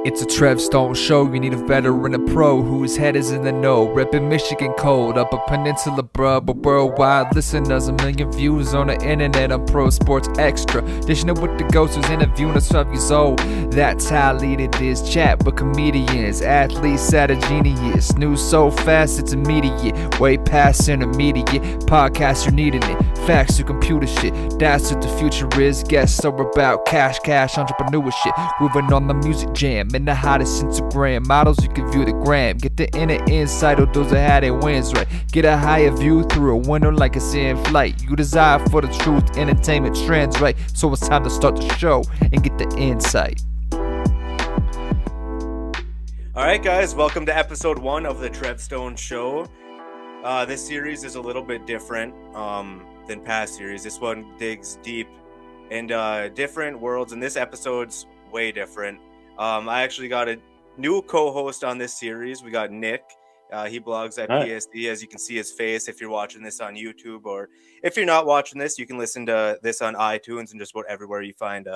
It's a TrevStone Show, you need a veteran, a pro whose head is in the know. Reppin' Michigan cold, up a peninsula bruh, but worldwide listeners, 1 million views on the internet on Pro Sports Extra. Dishing it with the ghost who's interviewing us 12 years old. That's how I lead it is, chat with comedians, athletes at a genius. News so fast it's immediate, way past intermediate. Podcasts you're needing it, facts to computer shit. That's what the future is, guests are about cash, entrepreneur shit. Moving on the music jam. And the hottest Instagram models, you can view the gram. Get the inner insight of those that had their wins right. Get a higher view through a window like it's in flight. You desire for the truth, entertainment trends right. So it's time to start the show and get the insight. Alright guys, welcome to episode 1 of the TrevStone Show. This series is a little bit different than past series. This one digs deep into different worlds, and this episode's way different. I actually got a new co-host on this series. We got Nik. He blogs at PSD, as you can see his face if you're watching this on YouTube, or if you're not watching this, you can listen to this on iTunes and just about everywhere you find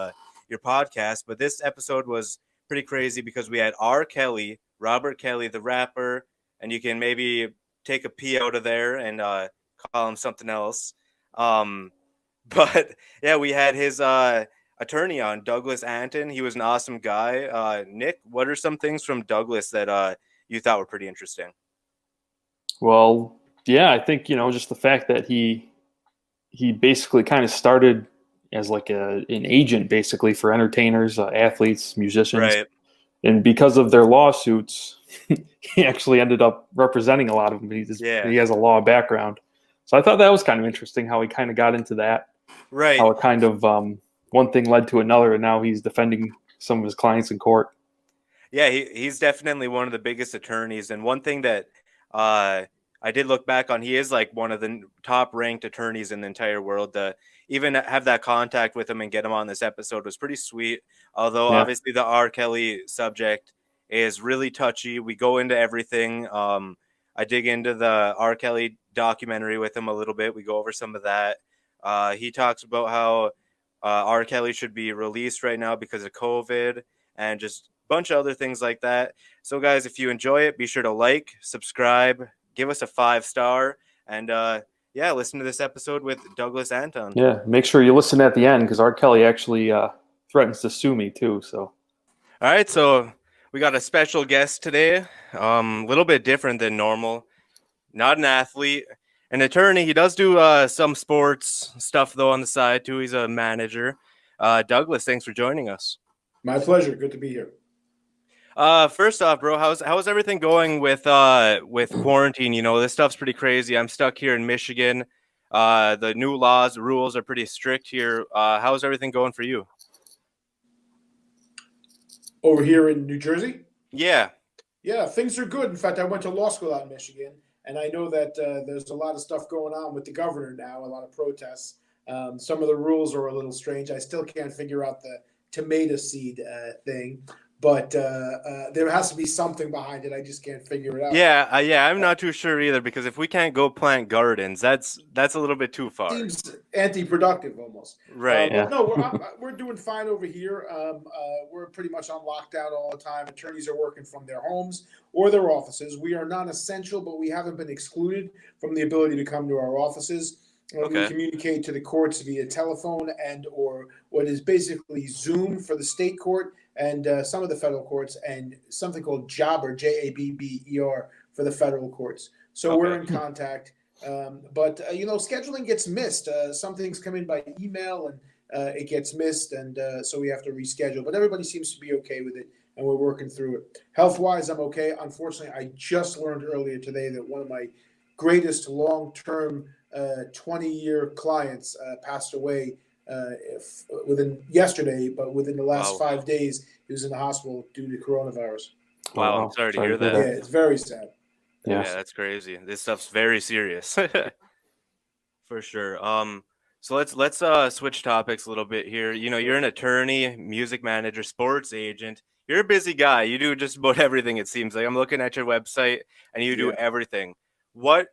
your podcast. But this episode was pretty crazy because we had R.Kelly, Robert Kelly, the rapper, and you can maybe take a P out of there and call him something else. But yeah, we had his attorney on, Douglas Anton. He was an awesome guy. Nik, what are some things from Douglas that you thought were pretty interesting? Well, yeah, I think, just the fact that he basically kind of started as like an agent basically for entertainers, athletes, musicians. Right. And because of their lawsuits, he actually ended up representing a lot of them. He has a law background. So I thought that was kind of interesting how he kind of got into that. Right. How it kind of one thing led to another, and now he's defending some of his clients in court. Yeah, he's definitely one of the biggest attorneys. And one thing that I did look back on, he is like one of the top-ranked attorneys in the entire world. To even have that contact with him and get him on this episode was pretty sweet. Although, obviously, the R.Kelly subject is really touchy. We go into everything. I dig into the R.Kelly documentary with him a little bit. We go over some of that. He talks about how R.Kelly should be released right now because of COVID and just a bunch of other things like that. So, guys, if you enjoy it, be sure to like, subscribe, give us a 5-star, and listen to this episode with Douglas Anton. Yeah, make sure you listen at the end because R.Kelly actually threatens to sue me too. So, all right, so we got a special guest today, a little bit different than normal. Not an athlete. An attorney. He does do some sports stuff, though, on the side, too. He's a manager. Douglas, thanks for joining us. My pleasure. Good to be here. First off, bro, how's everything going with quarantine? This stuff's pretty crazy. I'm stuck here in Michigan. The new laws, the rules are pretty strict here. How's everything going for you? Over here in New Jersey? Yeah, things are good. In fact, I went to law school out in Michigan. And I know that there's a lot of stuff going on with the governor now, a lot of protests. Some of the rules are a little strange. I still can't figure out the tomato seed thing. But there has to be something behind it. I just can't figure it out. Yeah, I'm not too sure either, because if we can't go plant gardens, that's a little bit too far. Seems anti-productive almost. Right. No, we're doing fine over here. We're pretty much on lockdown all the time. Attorneys are working from their homes or their offices. We are non-essential, but we haven't been excluded from the ability to come to our offices. We communicate to the courts via telephone and or what is basically Zoom for the state court and some of the federal courts, and something called Jabber, Jabber, for the federal courts. So we're in contact. But scheduling gets missed. Some things come in by email and it gets missed, and so we have to reschedule. But everybody seems to be okay with it, and we're working through it. Health-wise, I'm okay. Unfortunately, I just learned earlier today that one of my greatest long-term 20-year clients passed away within yesterday, but within the last 5 days, he was in the hospital due to coronavirus. Wow, I'm sorry to hear that. Yeah, it's very sad. Yeah, that's crazy. This stuff's very serious. For sure. So let's switch topics a little bit here. You're an attorney, music manager, sports agent. You're a busy guy. You do just about everything, it seems like. I'm looking at your website, and you do everything. What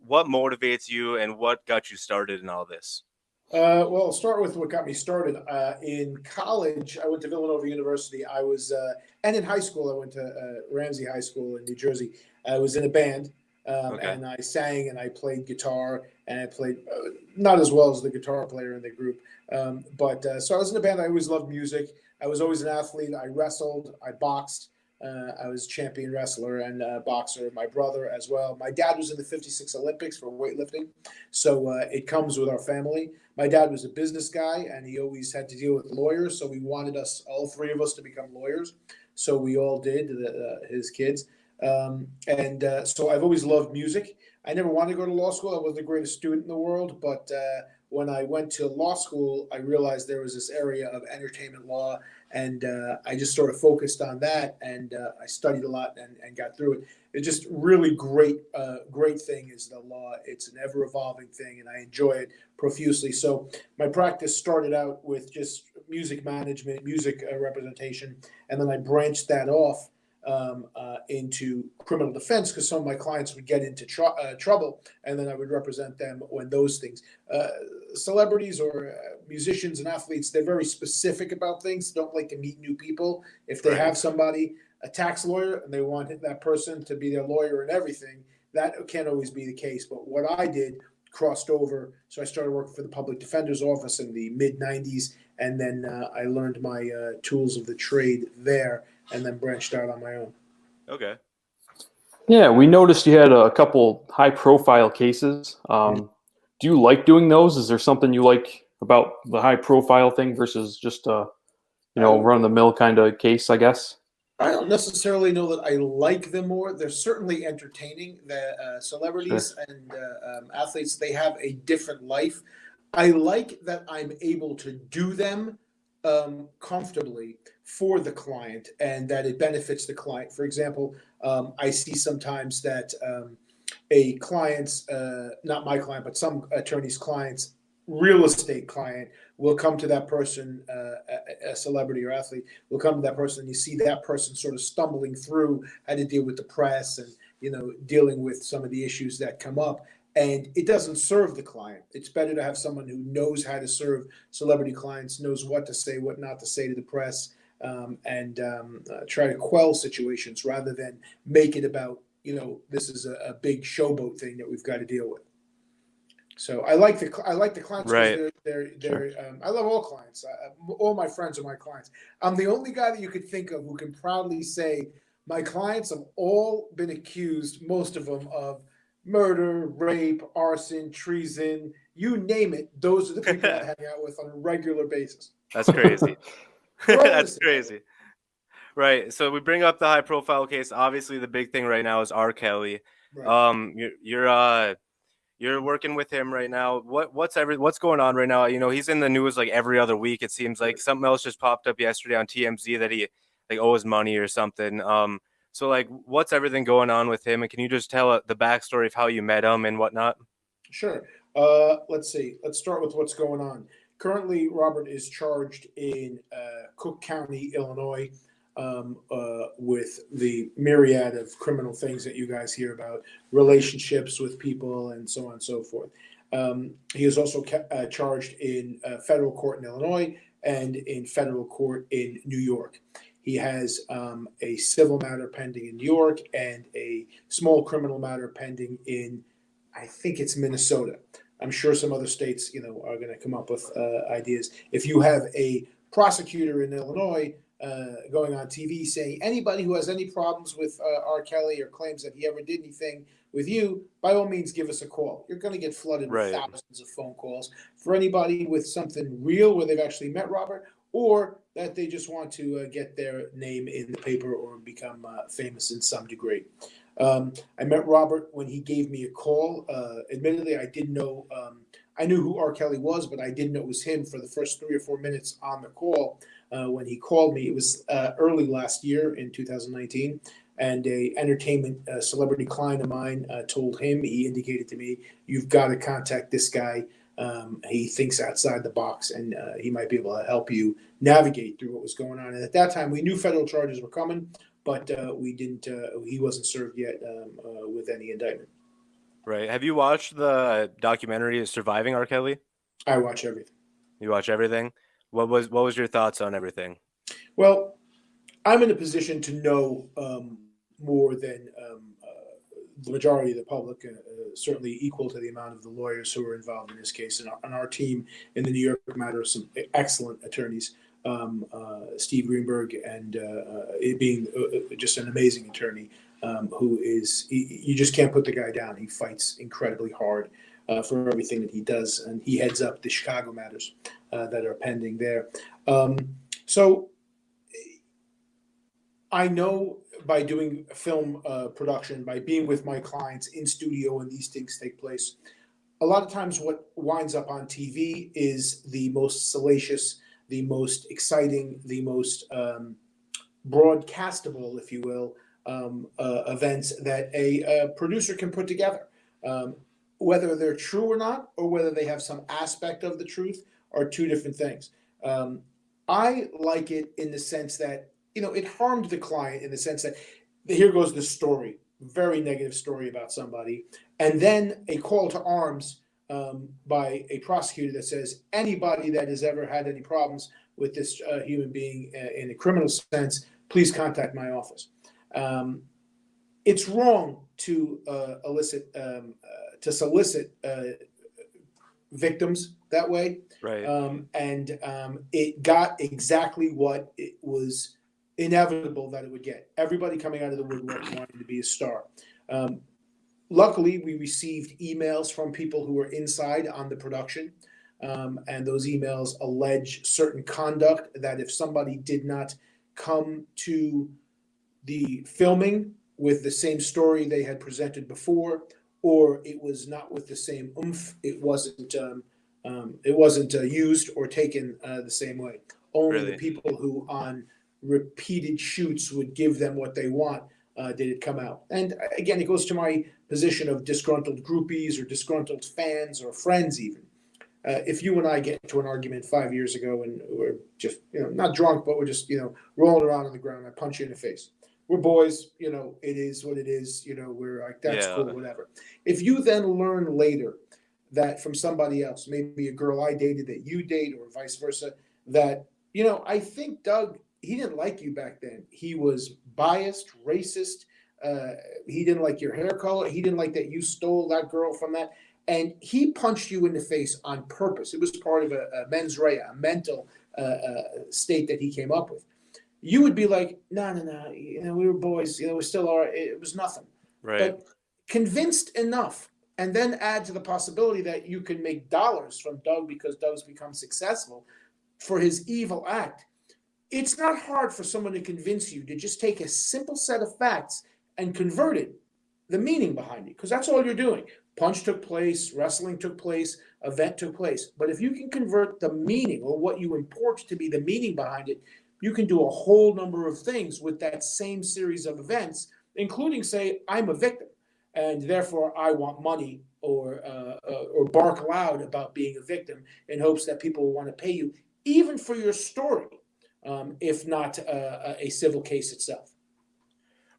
motivates you, and what got you started in all this? Well, I'll start with what got me started. In college, I went to Villanova University. And in high school, I went to Ramsey High School in New Jersey. I was in a band, Okay. and I sang and I played guitar, and I played not as well as the guitar player in the group. So I was in a band. I always loved music. I was always an athlete. I wrestled, I boxed. I was a champion wrestler and boxer. My brother as well. My dad was in the '56 Olympics for weightlifting, so it comes with our family. My dad was a business guy, and he always had to deal with lawyers. So we wanted all three of us, to become lawyers. So we all did, his kids. So I've always loved music. I never wanted to go to law school. I wasn't the greatest student in the world, but when I went to law school, I realized there was this area of entertainment law, and I just sort of focused on that, and I studied a lot and got through it. It's just really great thing is the law. It's an ever evolving thing, and I enjoy it profusely. So my practice started out with just music management, music representation, and then I branched that off into criminal defense, because some of my clients would get into trouble, and then I would represent them when those things. Celebrities or musicians and athletes, they're very specific about things. Don't like to meet new people. If they have somebody, a tax lawyer, and they want that person to be their lawyer and everything, that can't always be the case. But what I did, crossed over. So I started working for the public defender's office in the mid 90s. And then I learned my tools of the trade there, and then branched out on my own. Okay. Yeah, we noticed you had a couple high-profile cases. Do you like doing those? Is there something you like about the high-profile thing versus just run-of-the-mill kind of case, I guess? I don't necessarily know that I like them more. They're certainly entertaining. The celebrities and athletes, they have a different life. I like that I'm able to do them comfortably for the client, and that it benefits the client. For example, I see sometimes that a client's, not my client, but some attorney's client's real estate client will come to that person, a celebrity or athlete will come to that person, and you see that person sort of stumbling through how to deal with the press and, dealing with some of the issues that come up. And it doesn't serve the client. It's better to have someone who knows how to serve celebrity clients, knows what to say, what not to say to the press, and try to quell situations rather than make it about, this is a big showboat thing that we've got to deal with. So I like the clients. Right. I love all clients. All my friends are my clients. I'm the only guy that you could think of who can proudly say my clients have all been accused, most of them, of murder, rape, arson, treason, you name it. Those are the people I hang out with on a regular basis. That's crazy. That's crazy. Right. So we bring up the high profile case. Obviously the big thing right now is R.Kelly. Right. You're working with him right now. What's going on right now? He's in the news like every other week. It seems like something else just popped up yesterday on TMZ that he owes money or something. So what's everything going on with him? And can you just tell the backstory of how you met him and whatnot? Sure. Let's see. Let's start with what's going on. Currently, Robert is charged in Cook County, Illinois, with the myriad of criminal things that you guys hear about, relationships with people and so on and so forth. He is also charged in federal court in Illinois and in federal court in New York. He has a civil matter pending in New York and a small criminal matter pending in, I think it's Minnesota. I'm sure some other states, are going to come up with ideas. If you have a prosecutor in Illinois going on TV saying anybody who has any problems with R.Kelly or claims that he ever did anything with you, by all means, give us a call. You're going to get flooded with thousands of phone calls. For anybody with something real where they've actually met Robert, or that they just want to get their name in the paper or become famous in some degree. I met Robert when he gave me a call. Admittedly, I didn't know. I knew who R.Kelly was, but I didn't know it was him for the first 3 or 4 minutes on the call. When he called me, it was early last year in 2019, and a entertainment celebrity client of mine told him, he indicated to me, you've got to contact this guy. He thinks outside the box, and he might be able to help you navigate through what was going on. And at that time, we knew federal charges were coming, but we didn't. He wasn't served yet with any indictment. Right. Have you watched the documentary "Surviving R. Kelly"? I watch everything. You watch everything. What was your thoughts on everything? Well, I'm in a position to know more than the majority of the public, certainly equal to the amount of the lawyers who are involved in this case. And our team in the New York matter, some excellent attorneys, Steve Greenberg, and it being just an amazing attorney who is, you just can't put the guy down. He fights incredibly hard for everything that he does, and he heads up the Chicago matters that are pending there. So I know by doing film production, by being with my clients in studio when these things take place, a lot of times what winds up on TV is the most salacious, the most exciting, the most broadcastable, if you will, events that a producer can put together. Whether they're true or not, or whether they have some aspect of the truth, are two different things. I like it in the sense that, it harmed the client in the sense that here goes the story, very negative story about somebody, and then a call to arms by a prosecutor that says anybody that has ever had any problems with this human being in a criminal sense, please contact my office. It's wrong to solicit victims that way, Right. and it got exactly what it was inevitable that it would get. Everybody coming out of the woodwork wanting to be a star. Luckily, we received emails from people who were inside on the production, and those emails allege certain conduct that if somebody did not come to the filming with the same story they had presented before, or it was not with the same oomph, it wasn't used or taken the same way. Only Really? the people who on repeated shoots would give them what they want did it come out. And again, it goes to my position of disgruntled groupies or disgruntled fans or friends even. If you and I get into an argument 5 years ago and we're just, not drunk, but we're just, rolling around on the ground, I punch you in the face. We're boys, it is what it is, we're like, that's Yeah. cool, whatever. If you then learn later that from somebody else, maybe a girl I dated that you date or vice versa, that, I think Doug, he didn't like you back then. He was biased, racist. He didn't like your hair color. He didn't like that you stole that girl from that. And he punched you in the face on purpose. It was part of a mens rea, a mental state that he came up with. You would be like, no, we were boys. We still are. It was nothing. Right. But convinced enough, and then add to the possibility that you can make dollars from Doug because Doug's become successful for his evil act. It's not hard for someone to convince you to just take a simple set of facts and convert it, the meaning behind it, because that's all you're doing. Punch took place, wrestling took place, event took place. But if you can convert the meaning or what you import to be the meaning behind it, you can do a whole number of things with that same series of events, including say, I'm a victim, and therefore I want money or bark loud about being a victim in hopes that people will want to pay you, even for your story. If not a civil case itself.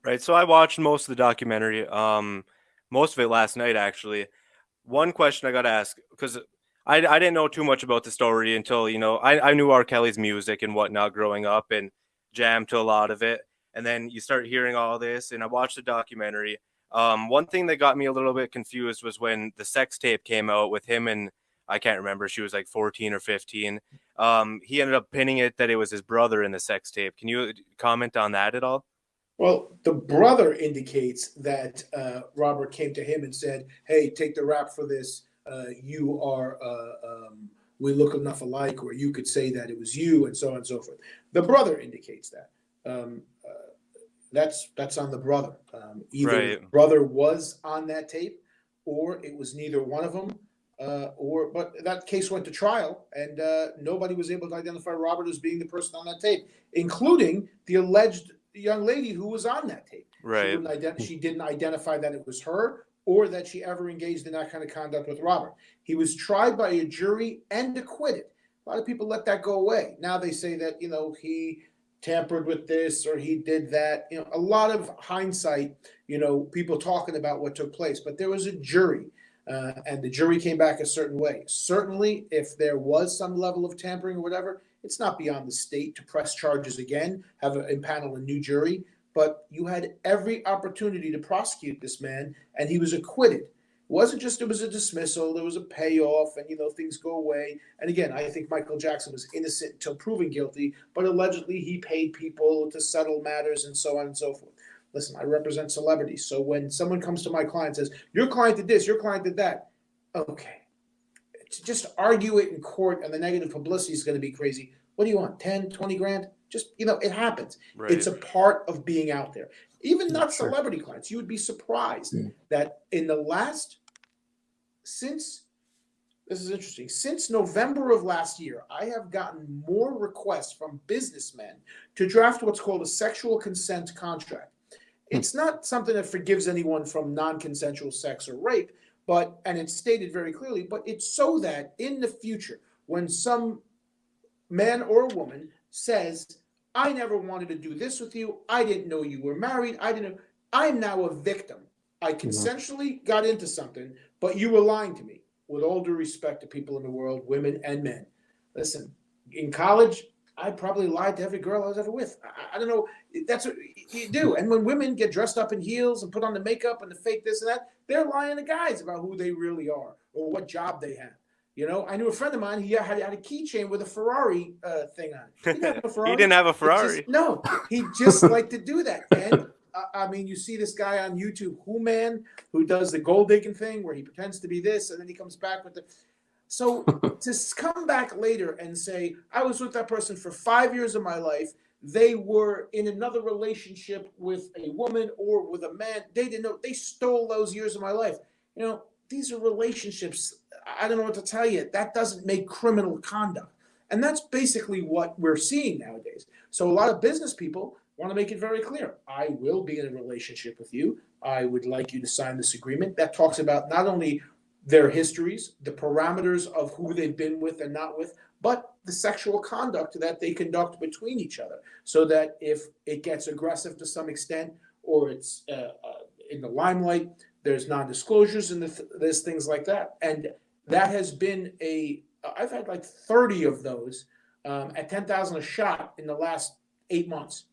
Right. So I watched most of the documentary, most of it last night, actually. One question I got to ask, because I didn't know too much about the story until, I knew R.Kelly's music and whatnot growing up and jammed to a lot of it. And then you start hearing all this, and I watched the documentary. One thing that got me a little bit confused was when the sex tape came out with him and I can't remember. She was like 14 or 15. He ended up pinning it that it was his brother in the sex tape. Can you comment on that at all? Well, the brother indicates that Robert came to him and said, hey, take the rap for this. You are, we look enough alike, or you could say that it was you, and so on and so forth. The brother indicates that. That's on the brother. Either Right. brother was on that tape, or it was neither one of them. But that case went to trial, and nobody was able to identify Robert as being the person on that tape, including the alleged young lady who was on that tape. Right. She didn't identify that it was her or that she ever engaged in that kind of conduct with Robert. He was tried by a jury and acquitted. A lot of people let that go away. Now they say that, he tampered with this or he did that. A lot of hindsight, people talking about what took place. But there was a jury. and the jury came back a certain way. Certainly, if there was some level of tampering or whatever, it's not beyond the state to press charges again, impanel a new jury. But you had every opportunity to prosecute this man, and he was acquitted. It wasn't just it was a dismissal, there was a payoff, and things go away. And again, I think Michael Jackson was innocent until proven guilty, but allegedly he paid people to settle matters and so on and so forth. Listen, I represent celebrities, so when someone comes to my client and says, your client did this, your client did that, okay. To just argue it in court and the negative publicity is going to be crazy. What do you want, 10, 20 grand? Just, it happens. Right. It's a part of being out there. Even not celebrity clients, you would be surprised that in the since November of last year, I have gotten more requests from businessmen to draft what's called a sexual consent contract. It's not something that forgives anyone from non-consensual sex or rape, and it's stated very clearly, but it's so that in the future, when some man or woman says, I never wanted to do this with you, I didn't know you were married, I'm now a victim. I consensually got into something, but you were lying to me. With all due respect to people in the world, women and men. Listen, in college, I probably lied to every girl I was ever with. I don't know. That's what you do. And when women get dressed up in heels and put on the makeup and the fake this and that, they're lying to guys about who they really are or what job they have. I knew a friend of mine, he had a keychain with a Ferrari thing on it. He didn't have a Ferrari. He didn't have a Ferrari. No, he just liked to do that. And you see this guy on YouTube, who does the gold digging thing where he pretends to be this and then he comes back with So to come back later and say, I was with that person for 5 years of my life, they were in another relationship with a woman or with a man, they didn't know, they stole those years of my life. These are relationships. I don't know what to tell you. That doesn't make criminal conduct. And that's basically what we're seeing nowadays. So a lot of business people want to make it very clear. I will be in a relationship with you. I would like you to sign this agreement that talks about not only their histories, the parameters of who they've been with and not with, but the sexual conduct that they conduct between each other. So that if it gets aggressive to some extent or it's in the limelight, there's non-disclosures and there's things like that. And that has been I've had like 30 of those at 10,000 a shot in the last 8 months.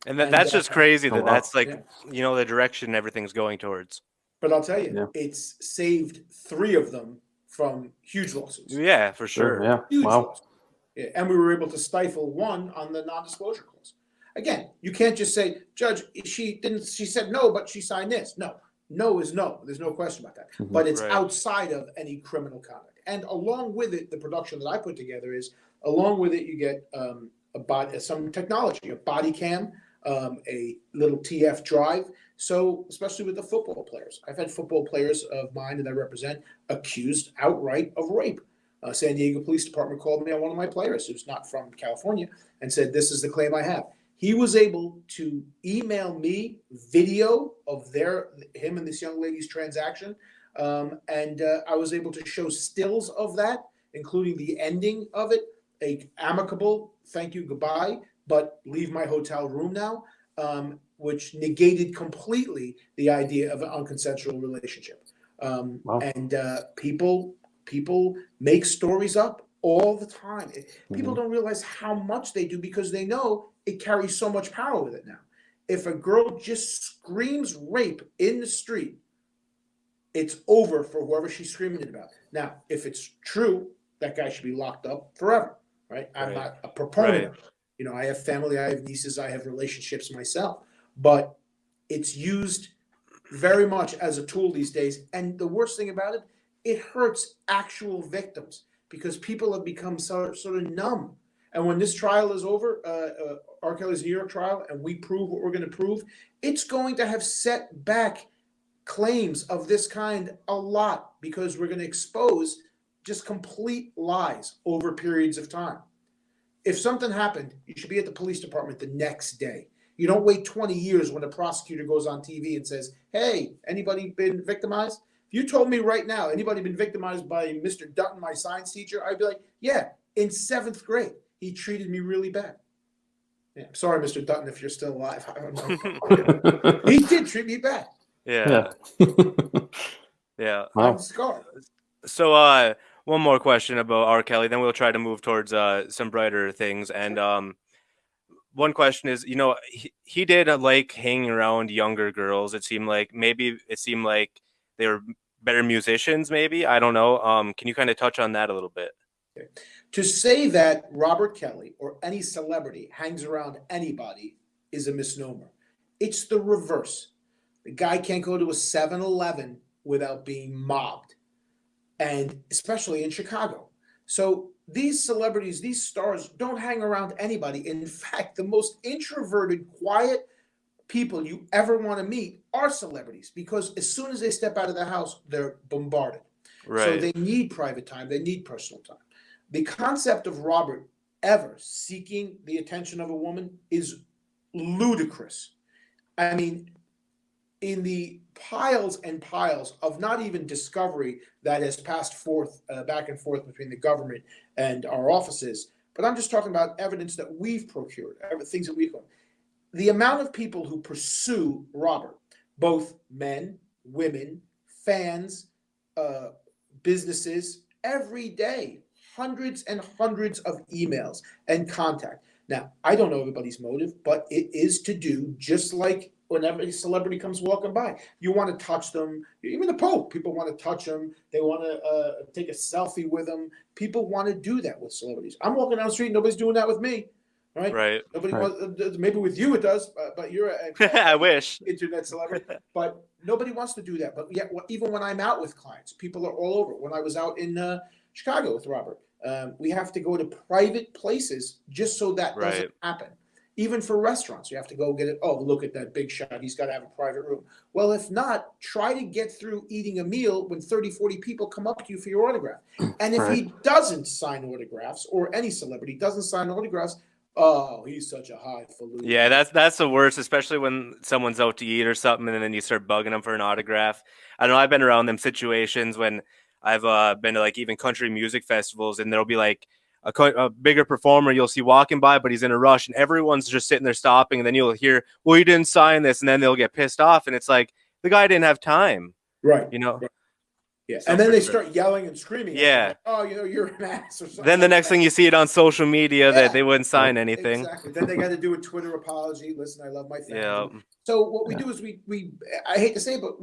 And that's just crazy that's like, the direction everything's going towards. But I'll tell you, it's saved 3 of them from huge lawsuits. Yeah, for sure. Yeah. Huge Wow. lawsuits. Yeah. And we were able to stifle one on the non-disclosure clause. Again, you can't just say, Judge, she said no, but she signed this. No is no. There's no question about that. Mm-hmm. But it's Right. outside of any criminal conduct. And along with it, the production that I put together is, along with it, you get some technology, a body cam, a little TF drive. So especially with the football players, I've had football players of mine that I represent accused outright of rape. San Diego Police Department called me on one of my players who's not from California and said, this is the claim I have. He was able to email me video of him and this young lady's transaction. And I was able to show stills of that, including the ending of it, a amicable thank you, goodbye, but leave my hotel room now, which negated completely the idea of an unconsensual relationship. Wow. And people make stories up all the time. People don't realize how much they do because they know it carries so much power with it now. If a girl just screams rape in the street, it's over for whoever she's screaming it about. Now, if it's true, that guy should be locked up forever, right? I'm not a proponent of it. I have family, I have nieces, I have relationships myself. But it's used very much as a tool these days. And the worst thing about it, it hurts actual victims because people have become sort of numb. And when this trial is over, R.Kelly's New York trial, and we prove what we're going to prove, it's going to have set back claims of this kind a lot because we're going to expose just complete lies over periods of time. If something happened, you should be at the police department the next day. You don't wait 20 years when a prosecutor goes on TV and says, hey, anybody been victimized? If you told me right now, anybody been victimized by Mr. Dutton, my science teacher, I'd be like, yeah, in 7th grade, he treated me really bad. Yeah, sorry, Mr. Dutton, if you're still alive. I don't know. He did treat me bad. Yeah. Yeah. Wow. I'm scarred. So one more question about R. Kelly, then we'll try to move towards some brighter things. And one question is, he did like hanging around younger girls. It seemed like they were better musicians, maybe. I don't know. Can you kind of touch on that a little bit? Okay. To say that Robert Kelly or any celebrity hangs around anybody is a misnomer. It's the reverse. The guy can't go to a 7-Eleven without being mobbed, and especially in Chicago. So these celebrities, these stars don't hang around anybody. In fact, the most introverted, quiet people you ever want to meet are celebrities, because as soon as they step out of the house, they're bombarded. So Right. they need private time, they need personal time. The concept of Robert ever seeking the attention of a woman is ludicrous. I mean, in the piles and piles of not even discovery that has passed forth back and forth between the government and our offices, but I'm just talking about evidence that we've procured, things that we've done. The amount of people who pursue Robert, both men, women, fans, businesses, every day, hundreds and hundreds of emails and contact. Now, I don't know everybody's motive, but it is to do just like whenever a celebrity comes walking by. You want to touch them. Even the Pope, people want to touch them. They want to take a selfie with them. People want to do that with celebrities. I'm walking down the street, nobody's doing that with me. Right? Right. Nobody Right. wants, maybe with you it does, but you're I wish. internet celebrity. But nobody wants to do that. But yet, even when I'm out with clients, people are all over. When I was out in Chicago with Robert, we have to go to private places just so that Right. doesn't happen. Even for restaurants, you have to go get it. Oh, look at that big shot. He's got to have a private room. Well, if not, try to get through eating a meal when 30, 40 people come up to you for your autograph. And if he doesn't sign autographs, or any celebrity doesn't sign autographs, oh, he's such a highfalutin. Yeah, that's the worst, especially when someone's out to eat or something, and then you start bugging them for an autograph. I don't know. I've been around them situations when I've been to like even country music festivals, and there'll be like a bigger performer you'll see walking by, but he's in a rush, and everyone's just sitting there stopping, and then you'll hear, "Well, you didn't sign this," and then they'll get pissed off, and it's like the guy didn't have time, Right. you know. Right. Yeah, So and then they frustrating. start yelling and screaming. Yeah. Like, oh, you're an ass or something. Then the next thing you see it on social media that they wouldn't sign anything. Exactly. Then they got to do a Twitter apology. Listen, I love my fans. Yeah. So what we do is we I hate to say it, but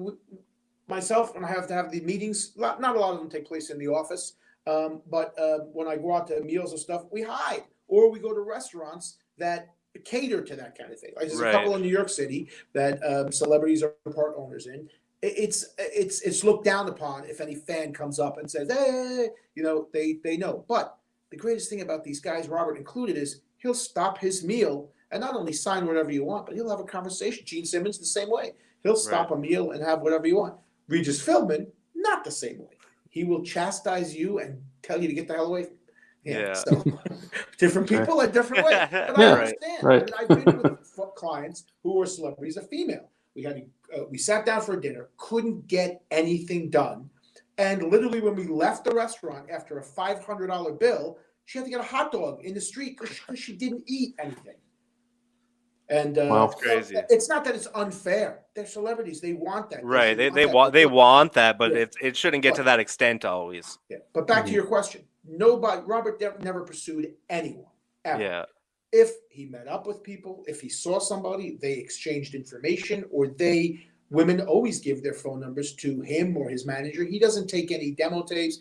myself, and I have to have the meetings. Not a lot of them take place in the office, but when I go out to meals and stuff, we hide, or we go to restaurants that cater to that kind of thing. Like there's a couple in New York City that celebrities are part owners in. It's looked down upon if any fan comes up and says, "Hey," they know. But the greatest thing about these guys, Robert included, is he'll stop his meal and not only sign whatever you want, but he'll have a conversation. Gene Simmons the same way. He'll stop a meal and have whatever you want. Regis Philbin, not the same way. He will chastise you and tell you to get the hell away from him. Yeah. So different people are different ways. But Yeah. I understand. Right. I mean, I've been with clients who were celebrities, a female. We sat down for dinner, couldn't get anything done. And literally when we left the restaurant after a $500 bill, she had to get a hot dog in the street because she didn't eat anything. And Wow. It's crazy. It's not that it's unfair. They're celebrities. They want that. Right. They want that, but it shouldn't get to that extent always. Yeah. But back to your question. Robert never pursued anyone, ever. Yeah. If he met up with people, if he saw somebody, they exchanged information, or women always give their phone numbers to him or his manager. He doesn't take any demo tapes,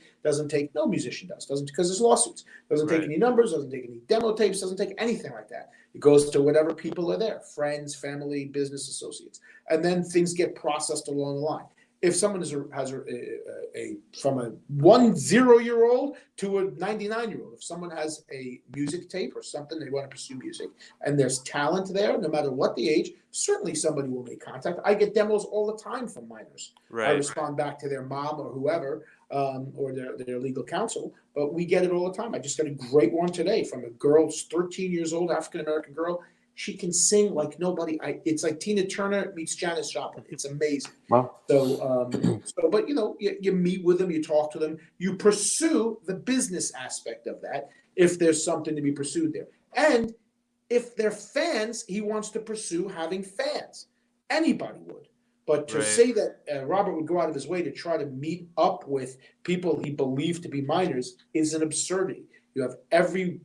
no musician doesn't, because there's lawsuits. Doesn't take any numbers, doesn't take any demo tapes, doesn't take anything like that. It goes to whatever people are there, friends, family, business associates. And then things get processed along the line. If someone has from a 10-year-old to a 99-year-old, if someone has a music tape or something, they want to pursue music, and there's talent there, no matter what the age, certainly somebody will make contact. I get demos all the time from minors. Right. I respond back to their mom or whoever, or their legal counsel, but we get it all the time. I just got a great one today from a girl, 13 years old, African-American girl. She can sing like nobody. It's like Tina Turner meets Janis Joplin. It's amazing. Wow. So, but you meet with them, you talk to them, you pursue the business aspect of that if there's something to be pursued there. And if they're fans, he wants to pursue having fans. Anybody would. But to say that Robert would go out of his way to try to meet up with people he believed to be minors is an absurdity. You have every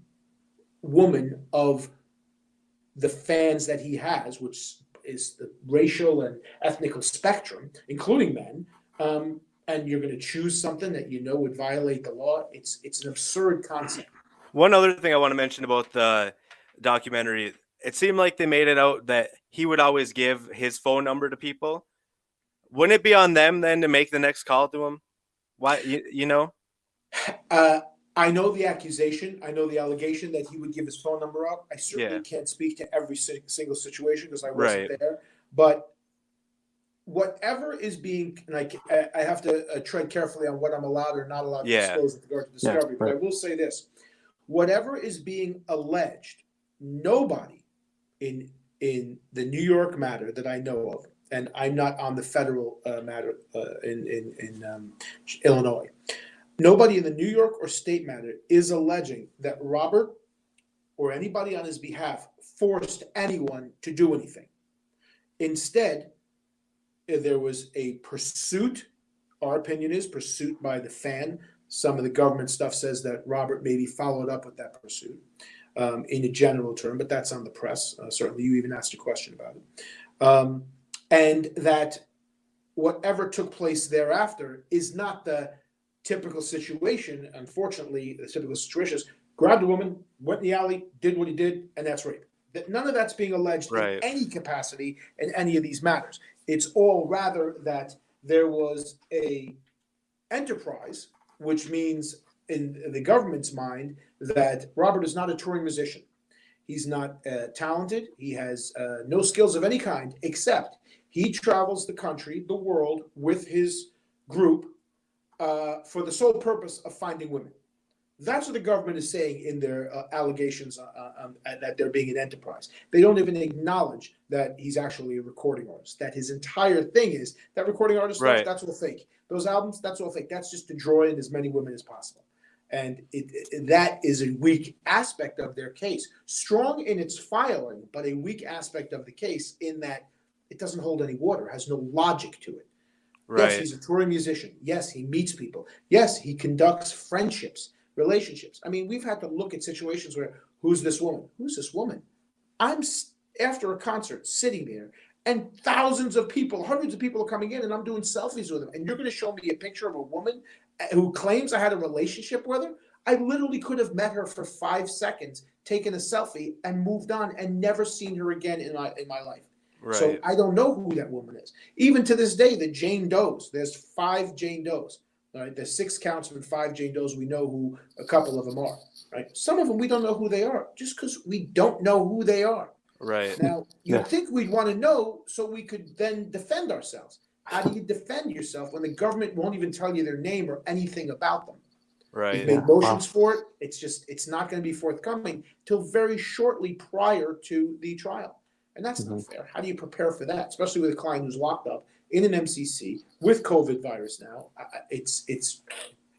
woman of the fans that he has, which is the racial and ethnical spectrum, including men, and you're going to choose something that you know would violate the law. It's an absurd concept. One other thing I want to mention about the documentary, it seemed like they made it out that he would always give his phone number to people. Wouldn't it be on them then to make the next call to him? Why, you know? I know the accusation. I know the allegation that he would give his phone number up. I certainly can't speak to every single situation because I wasn't there. But whatever is being, and I have to tread carefully on what I'm allowed or not allowed to disclose with regard to discovery. But I will say this: whatever is being alleged, nobody in the New York matter that I know of, and I'm not on the federal matter in Illinois. Nobody in the New York or state matter is alleging that Robert or anybody on his behalf forced anyone to do anything. Instead, there was a pursuit. Our opinion is pursuit by the fan. Some of the government stuff says that Robert maybe followed up with that pursuit in a general term, but that's on the press. Certainly, you even asked a question about it. And that whatever took place thereafter is not the typical situation. Unfortunately, the typical situation is grabbed a woman, went in the alley, did what he did, and that's rape. None of that's being alleged in any capacity in any of these matters. It's all rather that there was a enterprise, which means in the government's mind that Robert is not a touring musician. He's not talented. He has no skills of any kind, except he travels the country, the world, with his group for the sole purpose of finding women. That's what the government is saying in their allegations that they're being an enterprise. They don't even acknowledge that he's actually a recording artist, that his entire thing is that recording artist stuff, that's all fake. Those albums, that's all fake. That's just to draw in as many women as possible. And that is a weak aspect of their case. Strong in its filing, but a weak aspect of the case in that it doesn't hold any water, has no logic to it. Yes, he's a touring musician. Yes, he meets people. Yes, he conducts friendships, relationships. I mean, we've had to look at situations where, who's this woman? Who's this woman? I'm after a concert sitting there and thousands of people, hundreds of people are coming in and I'm doing selfies with them. And you're going to show me a picture of a woman who claims I had a relationship with her? I literally could have met her for 5 seconds, taken a selfie and moved on and never seen her again in my life. So I don't know who that woman is. Even to this day, the Jane Does, there's 5 Jane Does. All right, there's 6 counts and 5 Jane Does. We know who a couple of them are. Right, some of them we don't know who they are, just because we don't know who they are. Right now, you'd think we'd want to know so we could then defend ourselves. How do you defend yourself when the government won't even tell you their name or anything about them? We've made motions for it. It's not going to be forthcoming till very shortly prior to the trial. And that's not fair. How do you prepare for that, especially with a client who's locked up in an MCC with COVID virus now?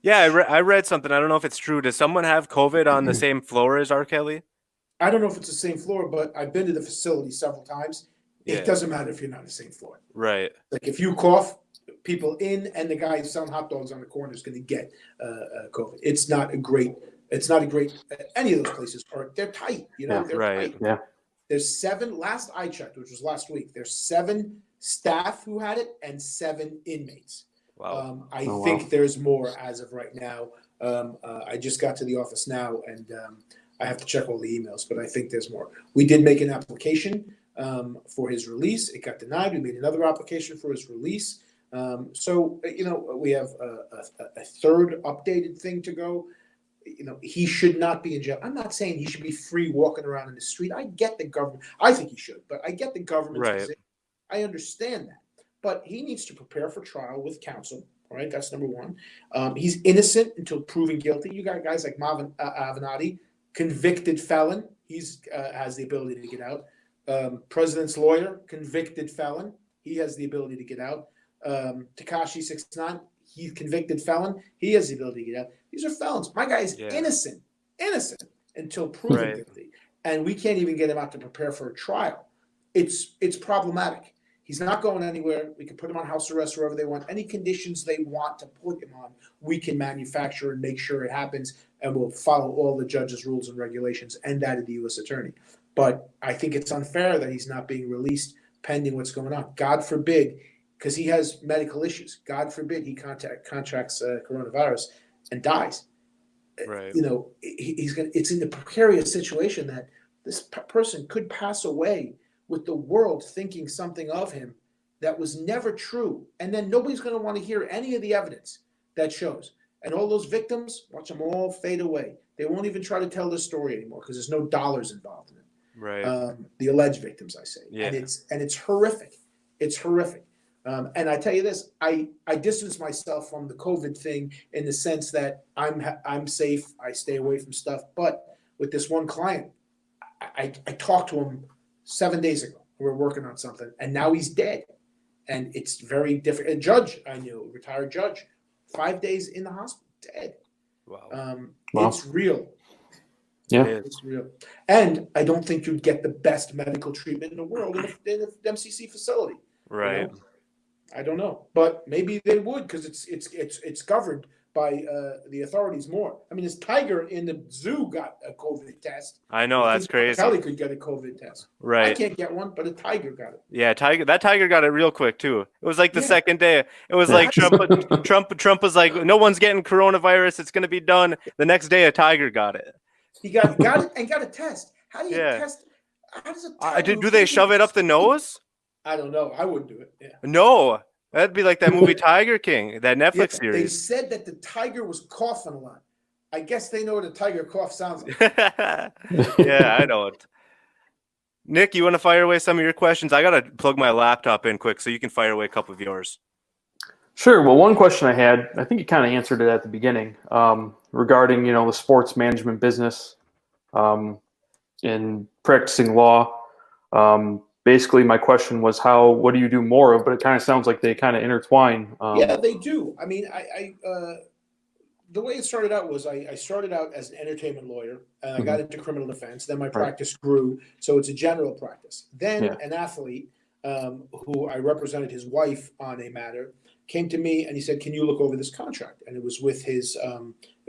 I read something. I don't know if it's true. Does someone have COVID on the same floor as R.Kelly? I don't know if it's the same floor, but I've been to the facility several times. It doesn't matter if you're not on the same floor. Right. Like if you cough, people in and the guy who's selling hot dogs on the corner is going to get COVID. It's not a great. Any of those places they're tight. You know, they're tight. Yeah. There's 7, last I checked, which was last week, there's 7 staff who had it and 7 inmates. Wow. I think there's more as of right now. I just got to the office now and I have to check all the emails, but I think there's more. We did make an application for his release. It got denied. We made another application for his release. So, we have a third updated thing to go. He should not be in jail. I'm not saying he should be free walking around in the street. I get the government. I think he should, but I get the government's position. I understand that. But he needs to prepare for trial with counsel. All right, that's number one. He's innocent until proven guilty. You got guys like Marvin Avenatti, convicted felon. He's has the ability to get out. President's lawyer, convicted felon. He has the ability to get out. Tekashi 69, he's convicted felon. He has the ability to get out. These are felons. My guy is innocent until proven guilty, and we can't even get him out to prepare for a trial. It's problematic. He's not going anywhere. We can put him on house arrest wherever they want. Any conditions they want to put him on, we can manufacture and make sure it happens, and we'll follow all the judge's rules and regulations and that of the U.S. attorney. But I think it's unfair that he's not being released pending what's going on. God forbid, because he has medical issues. God forbid he contracts coronavirus and dies. Right. You know, it's in a precarious situation that this person could pass away with the world thinking something of him that was never true. And then nobody's going to want to hear any of the evidence that shows. And all those victims, watch them all fade away. They won't even try to tell the story anymore because there's no dollars involved in it. Right. The alleged victims, I say. Yeah. And it's horrific. It's horrific. And I tell you this, I distance myself from the COVID thing in the sense that I'm safe. I stay away from stuff. But with this one client, I talked to him 7 days ago. We were working on something, and now he's dead. And it's very different. A judge I knew, a retired judge, 5 days in the hospital, dead. Wow. It's real. Yeah. It's real. And I don't think you'd get the best medical treatment in the world in an MCC facility. Right. You know? I don't know, but maybe they would because it's governed by the authorities more. I mean, this tiger in the zoo got a COVID test. I know, that's crazy. R.Kelly could get a COVID test. Right. I can't get one, but a tiger got it. Yeah, that tiger got it real quick too. It was like the Yeah. second day. It was like Trump was like, no one's getting coronavirus. It's gonna be done. The next day, a tiger got it. He got it and got a test. How do you Yeah. test? How does a tiger Do they shove it up the nose? I don't know. I wouldn't do it. Yeah. No, that'd be like that movie Tiger King, that Netflix They series. said that the tiger was coughing a lot. I guess they know what a tiger cough sounds like. Yeah, I know it. Nick, you want to fire away some of your questions? I gotta plug my laptop in quick so you can fire away a couple of yours. Sure. Well, one question I had, I think you kind of answered it at the beginning, regarding, the sports management business, in practicing law. Basically, my question was what do you do more of? But it kind of sounds like they kind of intertwine. Yeah, they do. I mean, the way it started out was I started out as an entertainment lawyer, and I got into criminal defense. Then my practice grew, so it's a general practice. Then an athlete who I represented his wife on a matter came to me and he said, "Can you look over this contract?" And it was with it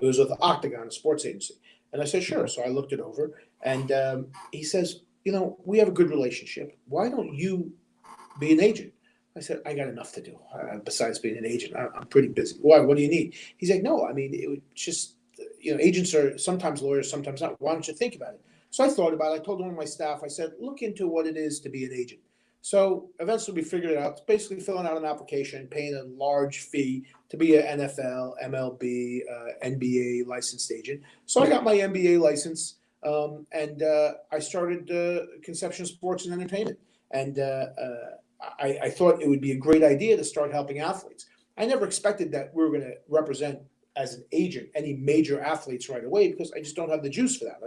was with Octagon, a sports agency. And I said, "Sure." So I looked it over, and he says, "We have a good relationship. Why don't you be an agent?" I said, "I got enough to do besides being an agent. I'm pretty busy." "Why? What do you need?" He's like, "No, I mean, it would just, agents are sometimes lawyers, sometimes not. Why don't you think about it?" So I thought about it. I told one of my staff, I said, "Look into what it is to be an agent." So eventually we figured it out. It's basically filling out an application, paying a large fee to be an NFL, MLB, NBA licensed agent. So I got my NBA license, and I started Conception Sports and Entertainment. And I thought it would be a great idea to start helping athletes. I never expected that we were going to represent as an agent any major athletes right away because I just don't have the juice for that.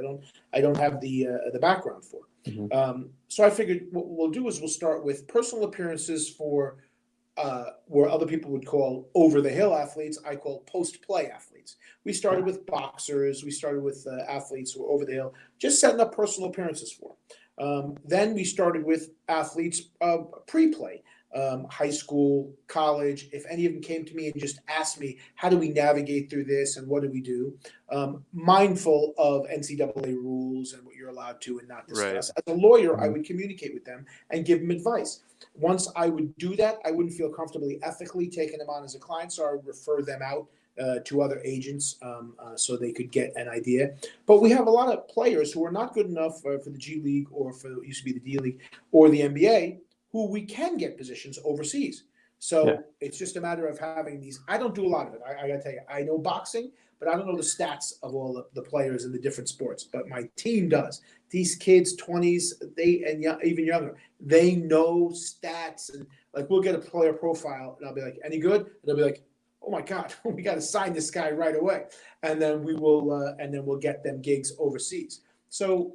I don't have the background for it. So I figured what we'll do is we'll start with personal appearances for where other people would call over the hill athletes. I call post play athletes. We started with boxers. We started with athletes who were over the hill, just setting up personal appearances for them. Then we started with athletes pre-play, high school, college. If any of them came to me and just asked me, how do we navigate through this and what do we do? Mindful of NCAA rules and what you're allowed to and not discuss. Right. As a lawyer, I would communicate with them and give them advice. Once I would do that, I wouldn't feel comfortably ethically taking them on as a client, so I would refer them out to other agents so they could get an idea. But we have a lot of players who are not good enough for the G League or for what used to be the D League or the NBA who we can get positions overseas. So it's just a matter of having these. I don't do a lot of it. I got to tell you, I know boxing, but I don't know the stats of all the players in the different sports. But my team does. These kids, 20s, even younger, they know stats. And like we'll get a player profile, and I'll be like, "Any good?" And they'll be like, "Oh my God, we got to sign this guy right away." And then we'll get them gigs overseas. So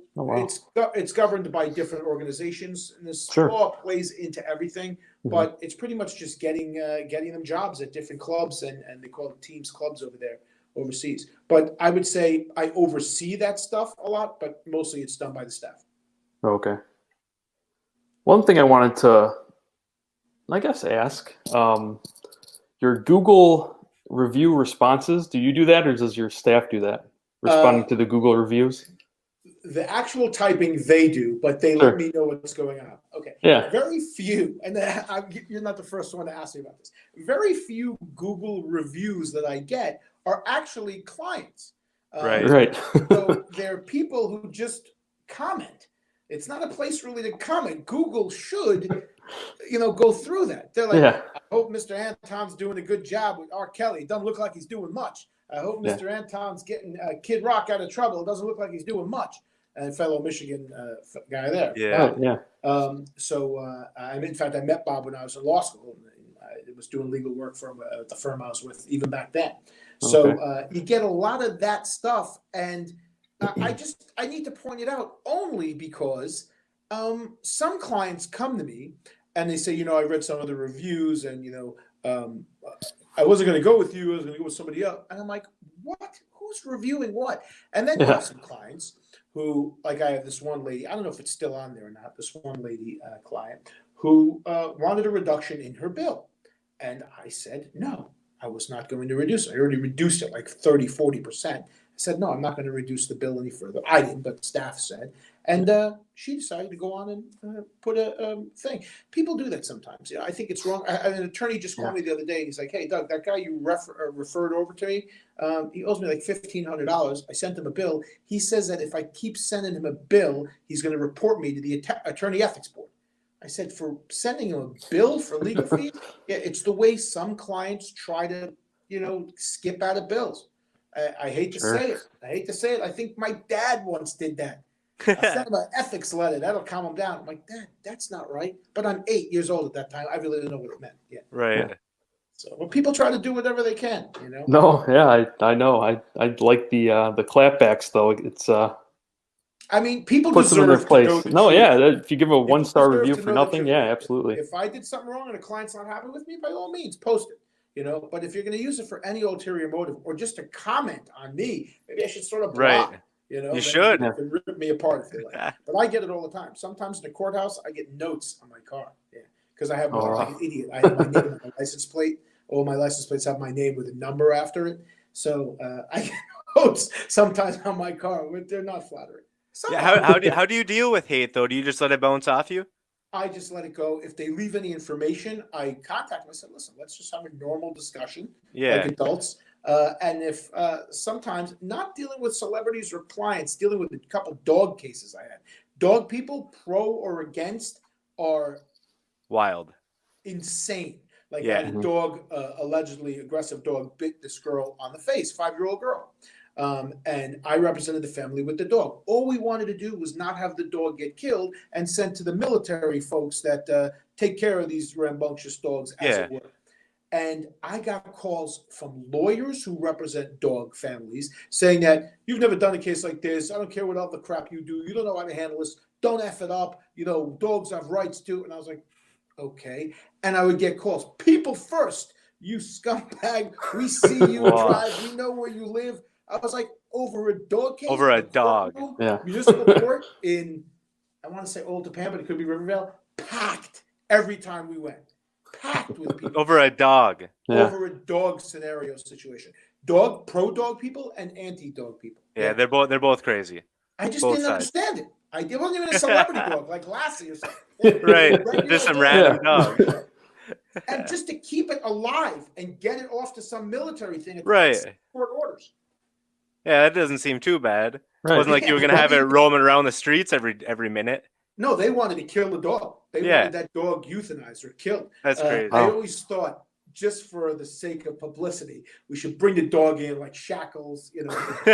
it's governed by different organizations, and this law plays into everything. But it's pretty much just getting them jobs at different clubs, and they call them teams, clubs over there overseas. But I would say I oversee that stuff a lot, but mostly it's done by the staff. Okay. One thing I wanted to I guess ask your Google review responses. Do you do that, or does your staff do that? Responding to the Google reviews. The actual typing they do, but they Sure. let me know what's going on. Okay. Yeah. Very few, and you're not the first one to ask me about this. Very few Google reviews that I get are actually clients. Right. So they're people who just comment. It's not a place really to comment. Google should, go through that. They're like, Yeah. I hope Mr. Anton's doing a good job with R.Kelly. It doesn't look like he's doing much. I hope Mr. Anton's getting Kid Rock out of trouble. It doesn't look like he's doing much. And fellow Michigan guy there. Yeah. Oh, yeah. In fact, I met Bob when I was in law school. I was doing legal work for the firm I was with even back then. So you get a lot of that stuff, and I need to point it out only because some clients come to me and they say, I read some of the reviews, and I wasn't going to go with you. I was going to go with somebody else. And I'm like, what? Who's reviewing what? And then you have some clients who, like I have this one lady, I don't know if it's still on there or not, this one lady client who wanted a reduction in her bill. And I said, no, I was not going to reduce it. I already reduced it like 30, 40%. I said, no, I'm not going to reduce the bill any further. I didn't, but staff said. And she decided to go on and put a thing. People do that sometimes. I think it's wrong. An attorney just called me the other day. And he's like, hey, Doug, that guy you referred over to me, he owes me like $1,500. I sent him a bill. He says that if I keep sending him a bill, he's going to report me to the Attorney Ethics Board. I said, for sending him a bill for legal fees? Yeah, it's the way some clients try to, skip out of bills. I hate to say it. I think my dad once did that. I sent him an ethics letter. That'll calm him down. I'm like, Dad, that's not right. But I'm 8 years old at that time. I really didn't know what it meant. Yeah. Right. So people try to do whatever they can, No, yeah, I know. I like the clapbacks though. It's people puts them in their deserve to place. know the No, truth. yeah, if you give a People 1-star deserve review to for know the nothing, truth. yeah, absolutely. If I did something wrong and a client's not happy with me, by all means, post it. But if you're going to use it for any ulterior motive or just to comment on me, maybe I should sort of block. Right. You should. They can rip me apart if they like. But I get it all the time. Sometimes in the courthouse, I get notes on my car. Yeah, because I have like an idiot. I have my name on my license plate. All my license plates have my name with a number after it. So I get notes sometimes on my car. They're not flattering. How do you deal with hate though? Do you just let it bounce off you? I just let it go. If they leave any information, I contact them. I said, listen, let's just have a normal discussion like adults. And if sometimes not dealing with celebrities or clients, dealing with a couple dog cases I had. Dog people, pro or against, are wild, insane. Like I had a dog, allegedly aggressive dog, bit this girl on the face, 5-year-old girl. And I represented the family with the dog. All we wanted to do was not have the dog get killed and sent to the military folks that take care of these rambunctious dogs, as it were. And I got calls from lawyers who represent dog families saying that you've never done a case like this. I don't care what other crap you do. You don't know how to handle this. Don't F it up. Dogs have rights too. And I was like, okay. And I would get calls. People first, you scumbag. We see you drive. We know where you live. I was like, over a dog case? Over a dog. Municipal court in, I want to say Old Japan, but it could be Rivervale, packed every time we went. Packed with people. Over a dog. Over a dog scenario situation. Pro-dog people and anti-dog people. Yeah, they're both crazy. I just didn't understand it. It wasn't even a celebrity dog like Lassie or something. Right. Just some random dog. And just to keep it alive and get it off to some military thing. Right. Court orders. Yeah, that doesn't seem too bad. Right. It wasn't like you were going to have it roaming around the streets every minute. No, they wanted to kill the dog. They wanted that dog euthanized or killed. That's crazy. I always thought, just for the sake of publicity, we should bring the dog in like shackles, shuffle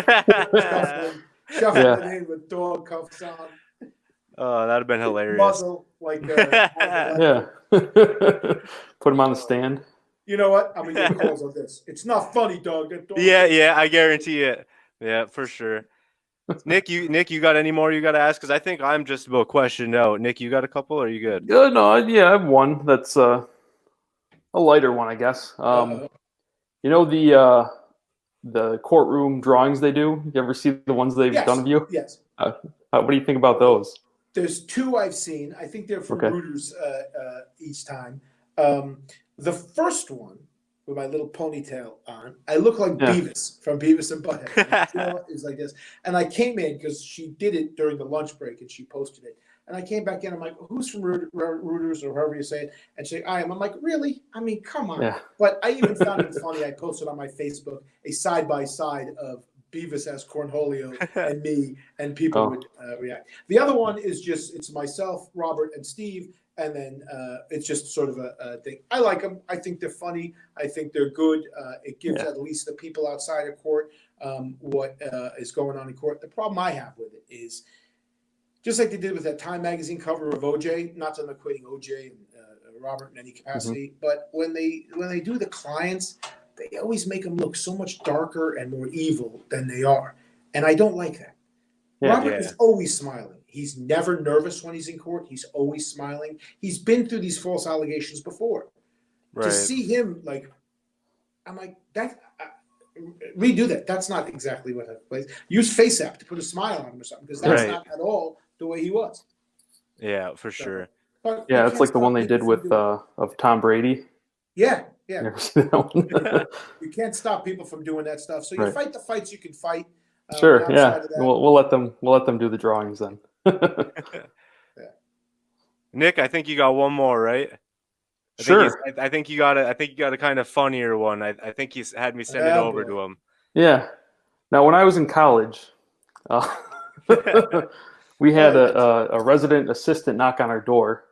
it in with dog cuffs on. Oh, that'd have been hilarious. Muzzle, like put him on the stand. You know what? I'm gonna get calls on this. It's not funny, dog. That dog. Yeah, I guarantee it. Yeah, for sure. Nick, you got any more you got to ask? Because I think I'm just about questioned out. Nick, you got a couple? Or are you good? No, I have one that's a lighter one, I guess. The courtroom drawings they do. You ever see the ones they've done of you? Yes. What do you think about those? There's 2 I've seen. I think they're from Reuters each time. The first one with my little ponytail on, I look like Beavis from Beavis and Butthead. It was like this. And I came in because she did it during the lunch break and she posted it. And I came back in. I'm like, who's from Reuters or however you say it? And she's like, I am. I'm like, really? I mean, come on. Yeah. But I even found it funny. I posted on my Facebook a side-by-side of Beavis as Cornholio and me, and people would react. The other one is just, it's myself, Robert, and Steve. And then it's just sort of a thing. I like them. I think they're funny. I think they're good. It gives at least the people outside of court what is going on in court. The problem I have with it is, just like they did with that Time magazine cover of OJ, not that I'm equating OJ and Robert in any capacity, but when they do the clients, they always make them look so much darker and more evil than they are. And I don't like that. Robert is always smiling. He's never nervous when he's in court. He's always smiling. He's been through these false allegations before. Right. To see him, like, I'm like, that. Redo that. That's not exactly what I plays. Use Face App to put a smile on him or something, because that's not at all the way he was. Yeah, for sure. But it's like the one they did with of Tom Brady. Yeah. You can't stop people from doing that stuff. So you fight the fights you can fight. Sure. Yeah. We'll let them do the drawings then. Nik, I think you got one more, right? I think you got a kind of funnier one. I think he had me send it over to him. Yeah. Now, when I was in college, we had a resident assistant knock on our door.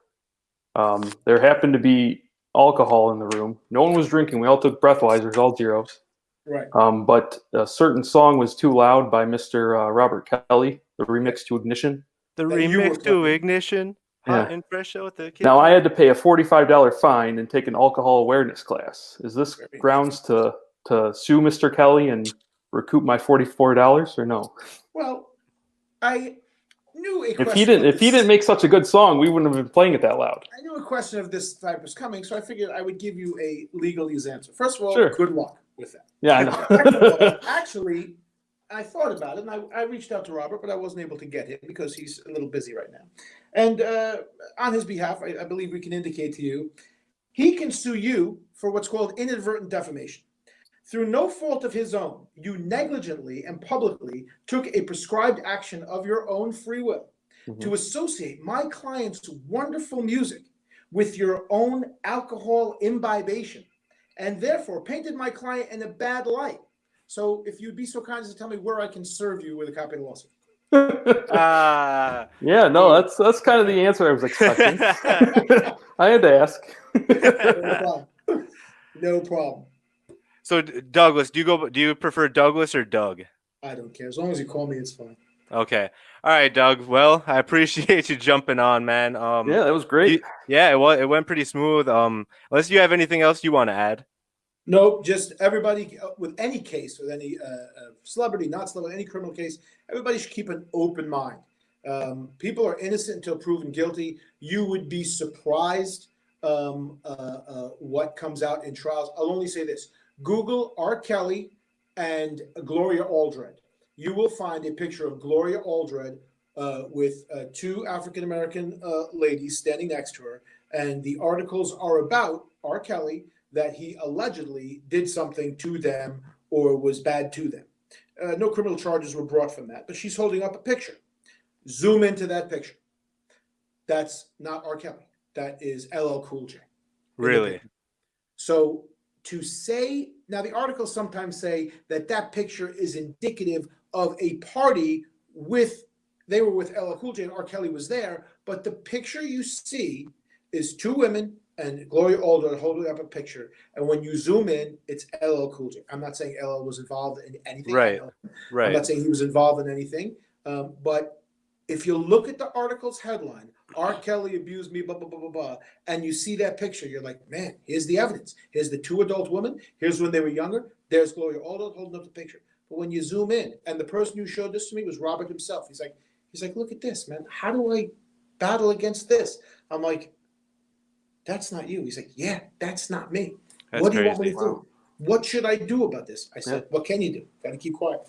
There happened to be alcohol in the room. No one was drinking. We all took breathalyzers, all zeros. Right. But a certain song was too loud by Mr. Robert Kelly, the remix to Ignition. The remix to Ignition? Hot and fresh with the kids. Now, I had to pay a $45 fine and take an alcohol awareness class. Is this grounds to sue Mr. Kelly and recoup my $44 or no? Well, I knew a question. If he didn't make such a good song, we wouldn't have been playing it that loud. I knew a question of this type was coming, so I figured I would give you a legalese answer. First of all, good luck with that. Yeah, I know. Actually, I thought about it, and I reached out to Robert, but I wasn't able to get him because he's a little busy right now. And on his behalf, I believe we can indicate to you, he can sue you for what's called inadvertent defamation. Through no fault of his own, you negligently and publicly took a prescribed action of your own free will to associate my client's wonderful music with your own alcohol imbibation, and therefore painted my client in a bad light. So if you'd be so kind as to tell me where I can serve you with a copy of the lawsuit. Yeah, no, that's kind of the answer I was expecting. I had to ask. No problem. So Douglas, do you prefer Douglas or Doug? I don't care. As long as you call me, it's fine. Okay. All right, Doug. Well, I appreciate you jumping on, man. Yeah, that was great. It went pretty smooth. Unless you have anything else you want to add. No, just everybody with any case, with any celebrity, not celebrity, any criminal case, everybody should keep an open mind. People are innocent until proven guilty. You would be surprised what comes out in trials. I'll only say this. Google R.Kelly and Gloria Allred. You will find a picture of Gloria Allred with two African-American ladies standing next to her. And the articles are about R.Kelly, that he allegedly did something to them or was bad to them. No criminal charges were brought from that, but she's holding up a picture. Zoom into that picture. That's not R.Kelly. That is LL Cool J. Really? So to say, now the articles sometimes say that picture is indicative of a party they were with LL Cool J and R.Kelly was there, but the picture you see is two women and Gloria Allred holding up a picture. And when you zoom in, it's LL Cool J. I'm not saying LL was involved in anything. Right. I'm not saying he was involved in anything. But if you look at the article's headline, R. Kelly abused me, blah, blah, blah, blah, blah, and you see that picture, you're like, man, here's the evidence. Here's the two adult women. Here's when they were younger. There's Gloria Allred holding up the picture. But when you zoom in, and the person who showed this to me was Robert himself. He's like, look at this, man. How do I battle against this? I'm like, that's not you. He's like, yeah, that's not me. What do you want me to do? What should I do about this? I said, what can you do? Got to keep quiet.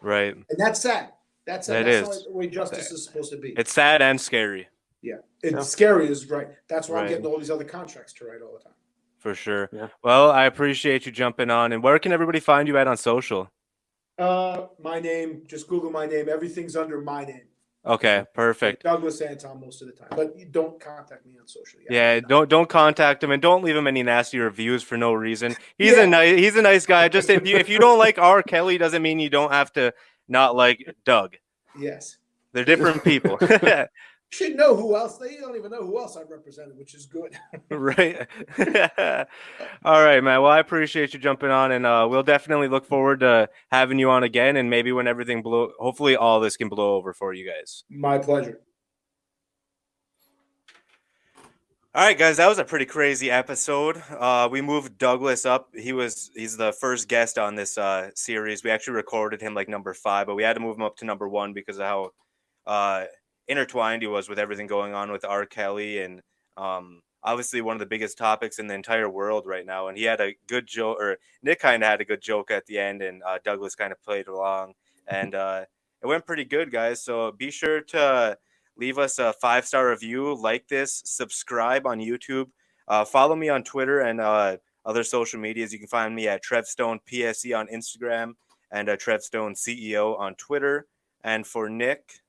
Right. And that's sad. That's the way justice is supposed to be. It's sad and scary. Yeah, it's Yeah. scary, is right. That's why I'm Right. getting all these other contracts to write all the time. For sure. Yeah. Well, I appreciate you jumping on. And where can everybody find you at on social? My name, just Google my name. Everything's under my name. Okay, perfect. Douglas Anton most of the time, but you don't contact me on social. Yeah, don't contact him and don't leave him any nasty reviews for no reason. He's Yeah. a nice guy. Just if you don't like R.Kelly, doesn't mean you don't have to not like Doug. Yes. They're different people. Should know who else. They don't even know who else I've represented, which is good. Right. All right, man. Well, I appreciate you jumping on, and we'll definitely look forward to having you on again. And maybe when everything hopefully all this can blow over for you guys. My pleasure. All right, guys, that was a pretty crazy episode. We moved Douglas up. He's the first guest on this series. We actually recorded him like number 5, but we had to move him up to number 1 because of how intertwined he was with everything going on with R.Kelly, and obviously one of the biggest topics in the entire world right now. And he had a good joke, or Nik kind of had a good joke at the end, and Douglas kind of played along, and it went pretty good, guys. So be sure to leave us a 5-star review, like this, subscribe on YouTube, follow me on Twitter and other social medias. You can find me at TrevStone PSE on Instagram and TrevStone CEO on Twitter. And for Nik,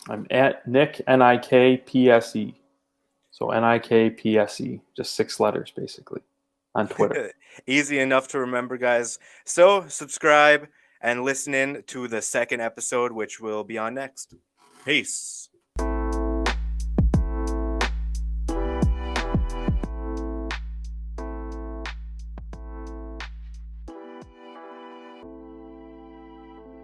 I'm at Nik, Nikpse. So Nikpse, just 6 letters basically on Twitter. easy enough to remember, guys. So subscribe and listen in to the second episode, which will be on next. Peace.